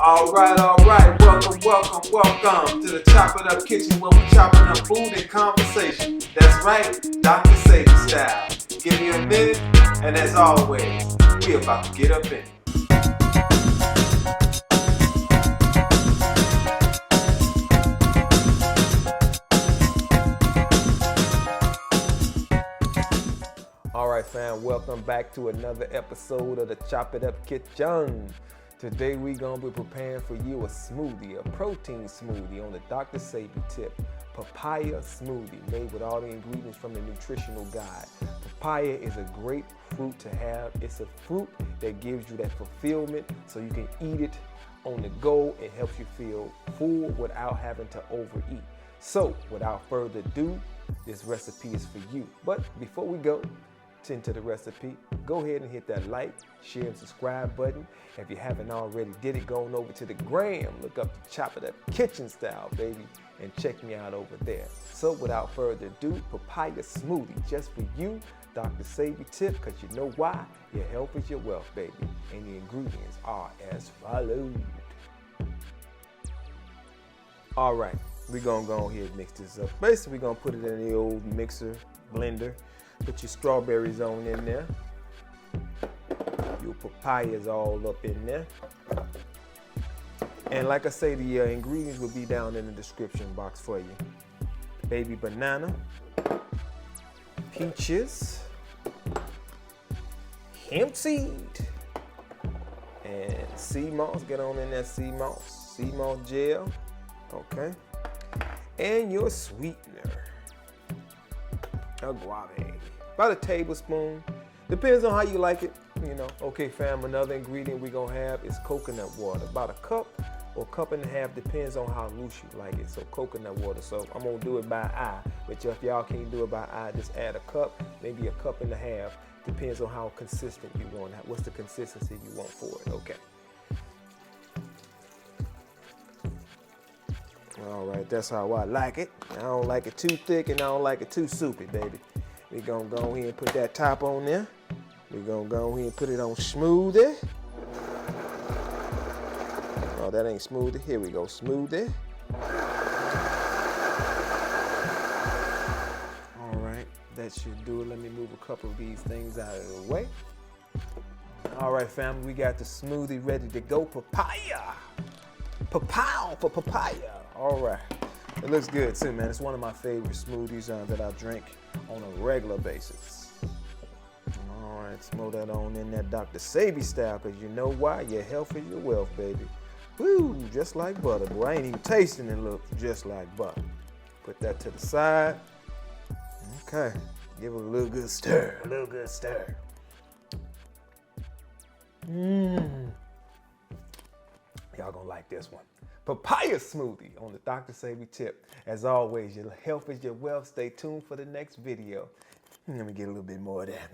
All right. Welcome to the Chop It Up Kitchen where we're chopping up food and conversation. That's right, Dr. Sebi style. Give me a minute, and as always, we about to get up in it. All right, fam, welcome back to another episode of the Chop It Up Kitchen. Today we're going to be preparing for you a smoothie, a protein smoothie on the Dr. Sebi tip. Papaya smoothie made with all the ingredients from the Nutritional guide. Papaya is a great fruit to have. It's a fruit that gives you that fulfillment so you can eat it on the go. It helps you feel full without having to overeat. So without further ado, this recipe is for you. But before we go into the recipe, go ahead and hit that like, share, and subscribe button. If you haven't already did it, go on over to the gram, look up the Chop It Up Kitchen style, baby, and check me out over there. So without further ado, papaya smoothie just for you, Dr. Sebi tip, because you know why? Your health is your wealth, baby. And the ingredients are as follows. All right, we're gonna go ahead and mix this up. Basically, we're gonna put it in the old mixer, blender. Put your strawberries on in there. Your papayas all up in there. And like I say, the ingredients will be down in the description box for you. Baby banana, peaches, hemp seed, and sea moss. Get on in that sea moss gel. Okay. And your sweetener, agave. About a tablespoon. Depends on how you like it, you know. Okay, fam, another ingredient we're gonna have is coconut water. About a cup or cup and a half, depends on how loose you like it. So coconut water. So I'm gonna do it by eye. But if y'all can't do it by eye, just add a cup, maybe a cup and a half. Depends on how consistent you want. What's the consistency you want for it, okay. All right, that's how I like it. I don't like it too thick and I don't like it too soupy, baby. We're gonna go ahead and put that top on there. We're gonna go ahead and put it on smoothie. Oh, that ain't smoothie. Here we go, smoothie. All right, that should do it. Let me move a couple of these things out of the way. All right, family, we got the smoothie ready to go. Papaya. Papow for papaya. All right. It looks good too, man. It's one of my favorite smoothies that I drink on a regular basis. All right, throw that on in that Dr. Sebi style, because you know why? Your health is your wealth, baby. Woo, just like butter. Boy, I ain't even tasting it, look just like butter. Put that to the side. Okay, give it a little good stir, Y'all gonna like this one. Papaya smoothie on the Dr. Sebi tip. As always, your health is your wealth. Stay tuned for the next video. Let me get a little bit more of that.